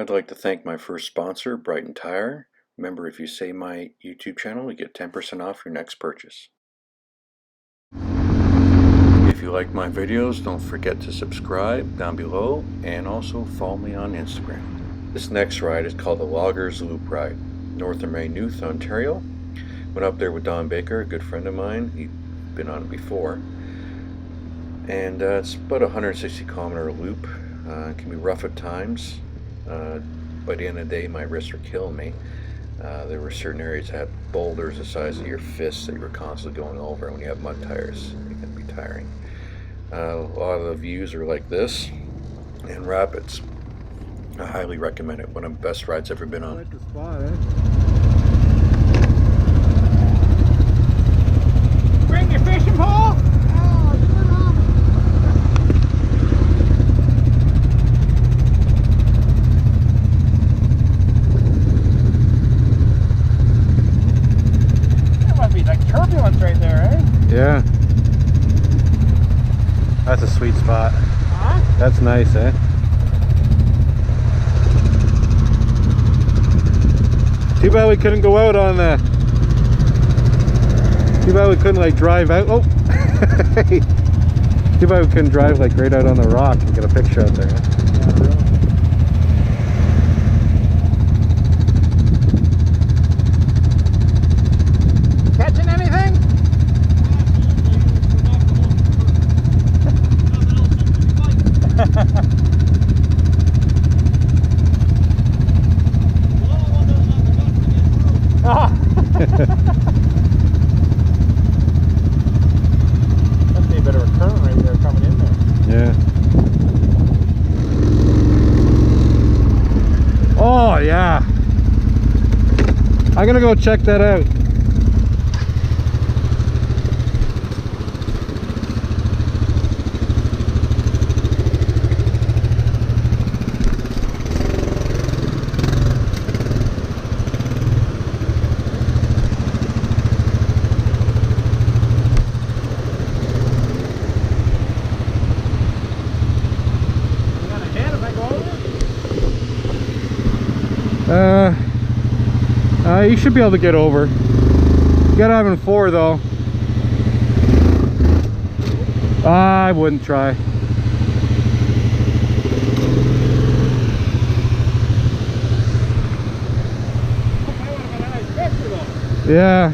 I'd like to thank my first sponsor, Brighton Tire. Remember, if you say my YouTube channel, you get 10% off your next purchase. If you like my videos, don't forget to subscribe down below and also follow me on Instagram. This next ride is called the Loggers Loop Ride, Northern Maynooth, Ontario. Went up there with Don Baker, a good friend of mine. He'd been on it before. And it's about a 160-kilometer loop. It can be rough at times. By the end of the day, my wrists were killing me. There were certain areas that had boulders the size of your fists that you were constantly going over. When you have mud tires, it can be tiring. A lot of the views are like this, and rapids. I highly recommend it. One of the best rides I've ever been on. I like the spot, eh? Bring your fishing pole! Turbulence right there, eh? Yeah. That's a sweet spot. Huh? That's nice, eh? Too bad we couldn't go out on the... Too bad we couldn't like drive out. Oh! Too bad we couldn't drive like right out on the rock and get a picture out there. Eh? Yeah, really. Catching anything? Must be a bit of a current right there coming in there. Yeah. Oh yeah. I'm gonna go check that out. You should be able to get over. You gotta have in 4 though. I wouldn't try. Yeah.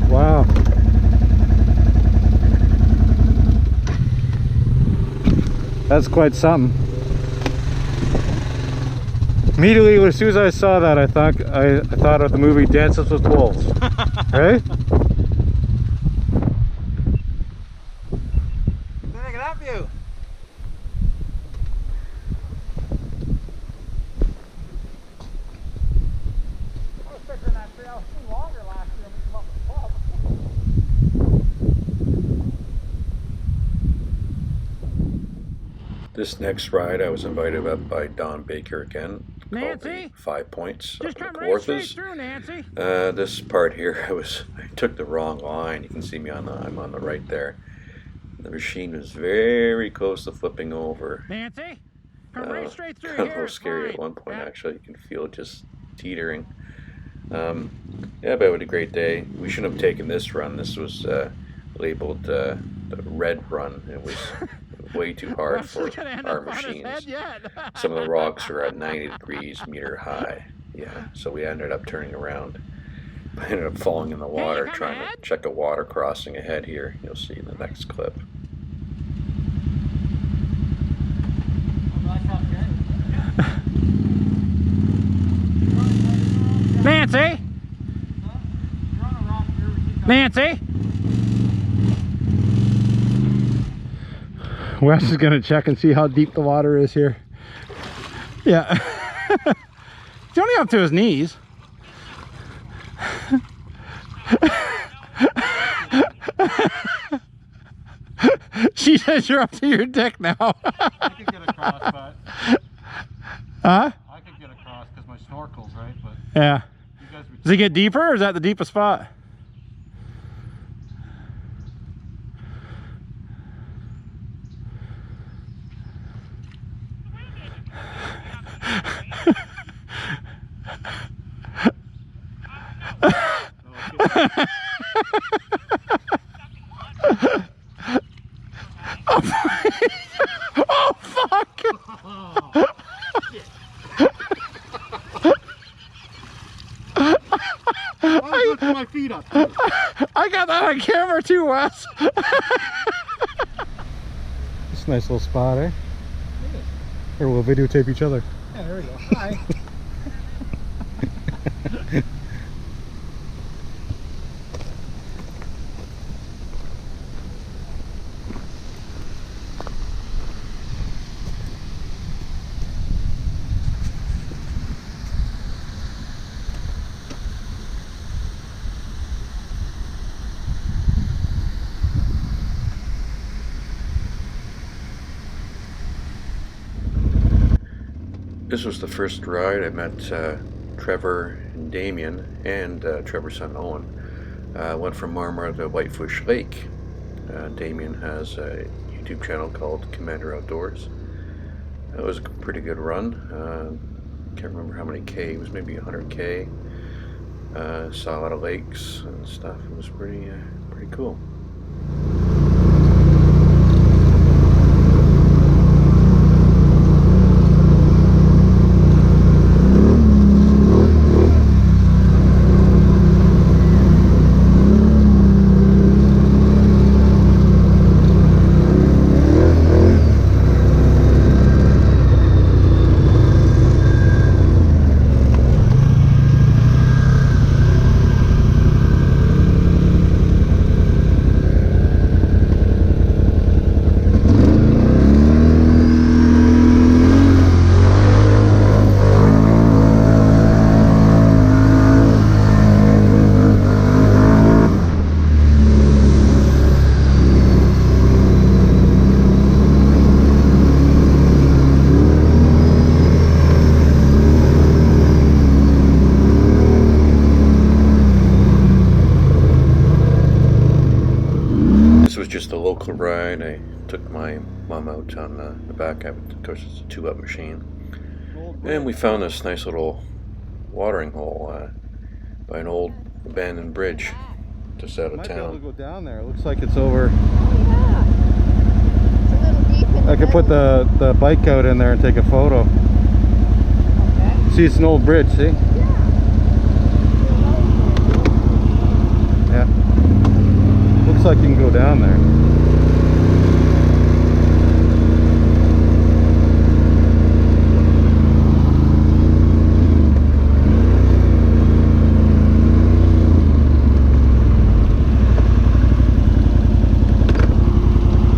Wow. That's quite something. Immediately as soon as I saw that, I thought of the movie Dances with Wolves. Right? Look at that view. I was picturing that trail too longer last year when we come up with the pub. This next ride, I was invited up by Don Baker again. Nancy? 5 Points. Just up in come the right straight Kawarthas. through, Nancy. This part here, I took the wrong line. You can see me I'm on the right there. The machine was very close to flipping over. Nancy, come right straight through Kind of a here. little scary Fine. at one point, Yeah. actually. You can feel it just teetering. Yeah, but it was a great day. We shouldn't have taken this run. This was labeled the red run. It was way too hard for our machines. Some of the rocks are at 90 degrees meter high. Yeah, so we ended up turning around. I ended up falling in the water trying to check a water crossing ahead here. You'll see in the next clip. Nancy? Nancy? Wes is gonna check and see how deep the water is here. Yeah. He's only up to his knees. She says you're up to your dick now. I could get across, but Huh? I could get across because my snorkel's right. But Yeah. you guys would. Does it get deeper, or is that the deepest spot? Oh fuck! I looked my feet up. I got that on camera too, Wes. It's a nice little spot, eh? Here, we'll videotape each other. Yeah, there we go. Hi. This was the first ride. I met Trevor and Damien and Trevor's son Owen. Went from Marmara to Whitefish Lake. Damien has a YouTube channel called Commander Outdoors. It was a pretty good run. Can't remember how many K. It was maybe 100K. Saw a lot of lakes and stuff. It was pretty cool. This was just a local ride. I took my mom out on the back. Of course, it's a 2-up machine. And we found this nice little watering hole by an old abandoned bridge just out of Might be able to town. go down there. It looks like it's over. Oh yeah. It's a little deep in I could put the bike out in there and take a photo. Okay. See, it's an old bridge, see? Yeah. Looks like you can go down there.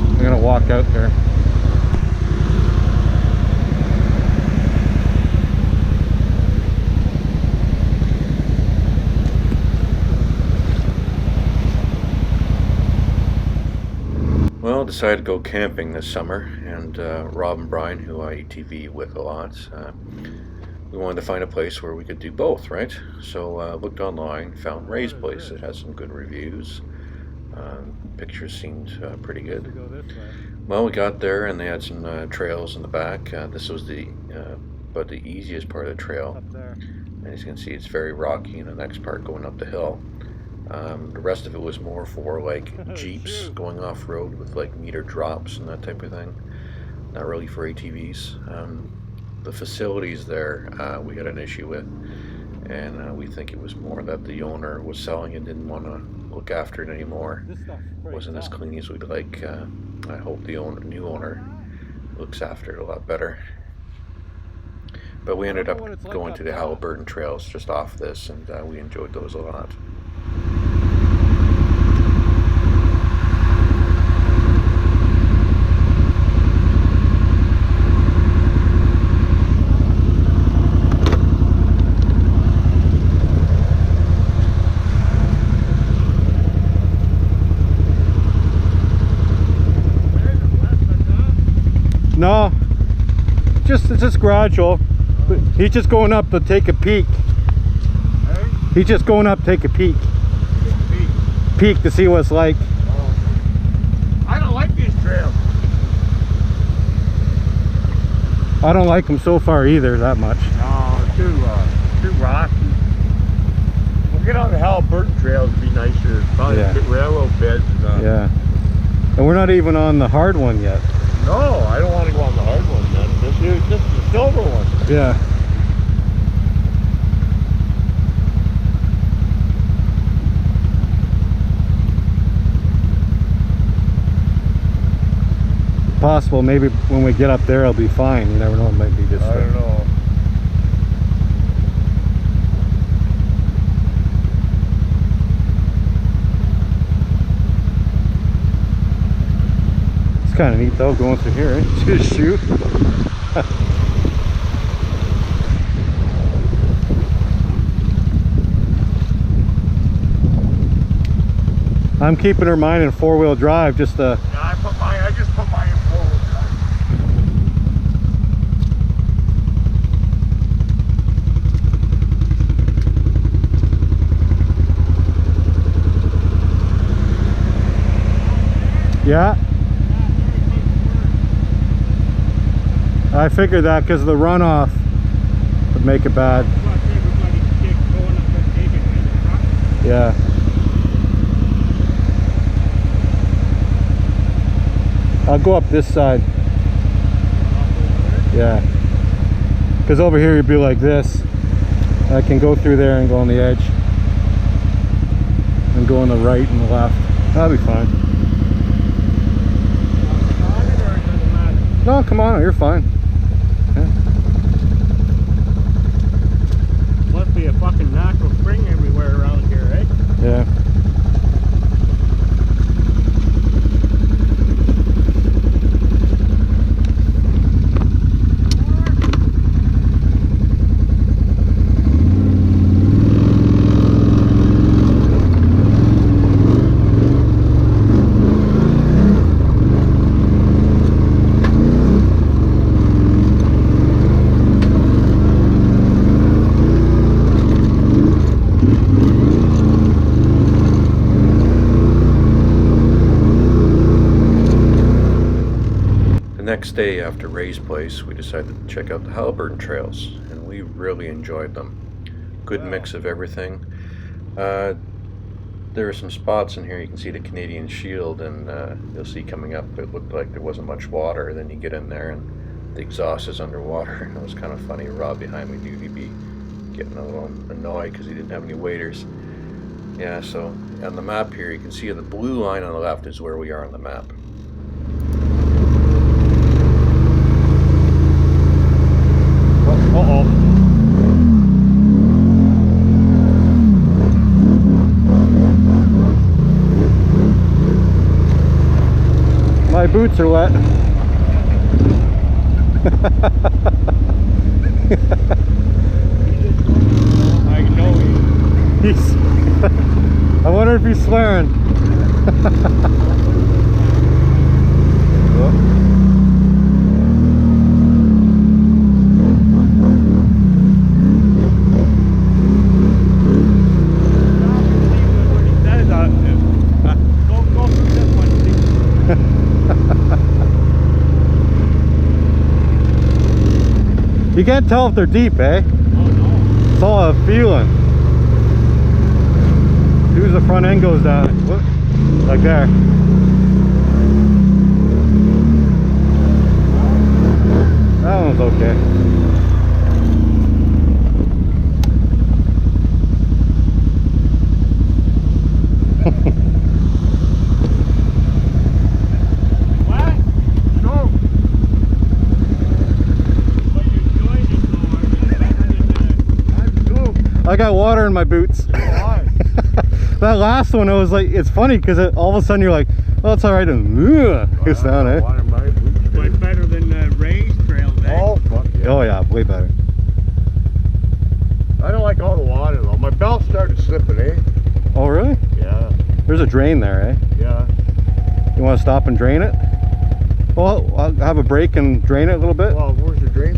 I'm gonna walk out there. Well, decided to go camping this summer, and Rob and Brian, who I ATV with a lot, we wanted to find a place where we could do both, right? So looked online, found Ray's place. It has some good reviews. Pictures seemed pretty good. Well, we got there, and they had some trails in the back. This was about the easiest part of the trail. Up there. And as you can see, it's very rocky, and the next part going up the hill. The rest of it was more for like Jeeps going off-road with like meter drops and that type of thing. Not really for ATVs. The facilities there we had an issue with, and we think it was more that the owner was selling and didn't want to look after it anymore. This stuff Wasn't as clean as we'd like. I hope the new owner looks after it a lot better. But we ended up going to the Halliburton trails just off this, and we enjoyed those a lot. No, it's just gradual. But he's just going up to take a peek. Hey? He's just going up to take a peek. Pete. Peek to see what it's like. I don't like these trails. I don't like them so far either that much. No, too rocky. We'll get on the Halliburton trails, it'd be nicer. Probably Yeah. get railroad beds. Yeah. And we're not even on the hard one yet. No, I don't want to go on the hard one then. This is the silver one. Yeah. Possible maybe when we get up there it'll be fine. You never know, it might be just I don't know. It's kind of neat though going through here, eh? Just shoot. I'm keeping her mine in 4-wheel drive just to Yeah, I just put mine in forward drive. yeah. I figured that because of the runoff would make it bad. Yeah. I'll go up this side. Yeah. Because over here you'd be like this. I can go through there and go on the edge. And go on the right and the left. That'll be fine. No, come on, you're fine. Yeah. Must be a fucking natural spring everywhere around here, eh? Yeah. Next day after Ray's place, we decided to check out the Halliburton trails, and we really enjoyed them. Good mix of everything. There are some spots in here you can see the Canadian Shield, and you'll see coming up it looked like there wasn't much water. Then you get in there and the exhaust is underwater, and it was kind of funny. Rob behind me knew he'd be getting a little annoyed because he didn't have any waders. Yeah, so on the map here you can see the blue line on the left is where we are on the map. Uh-oh. My boots are wet. I know He's I wonder if he's swearing. You can't tell if they're deep, eh? Oh no. It's all a feeling. As the front end goes down, whoop, like there. That one's okay. What? No. But you're enjoying it though, aren't you? I got water in my boots. Why? That last one, I was like, it's funny because all of a sudden you're like, well, it's all right, and goes down, eh? But better than Ray's trails, eh? Oh, fuck yeah. Oh yeah, way better. I don't like all the water though. My belt started slipping, eh? Oh really? Yeah, There's a drain there, eh? yeah. You want to stop and drain it? Well, I'll have a break and drain it a little bit. Well, where's the drain?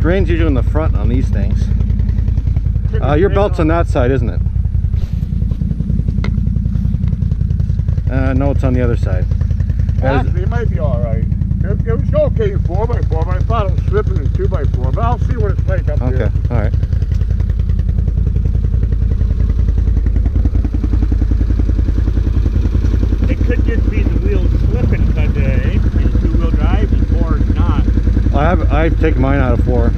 Drain's usually in the front on these things. Your belt's on that side, isn't it? No, it's on the other side. Actually, it might be alright. It was okay in 4x4, but I thought it was slipping in 2x4. But I'll see what it's like up Okay, there. alright. It could just be the wheels slipping because it's two-wheel drive before it's not. I've taken mine out of 4.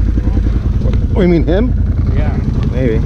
Oh, you mean him? Yeah. Maybe.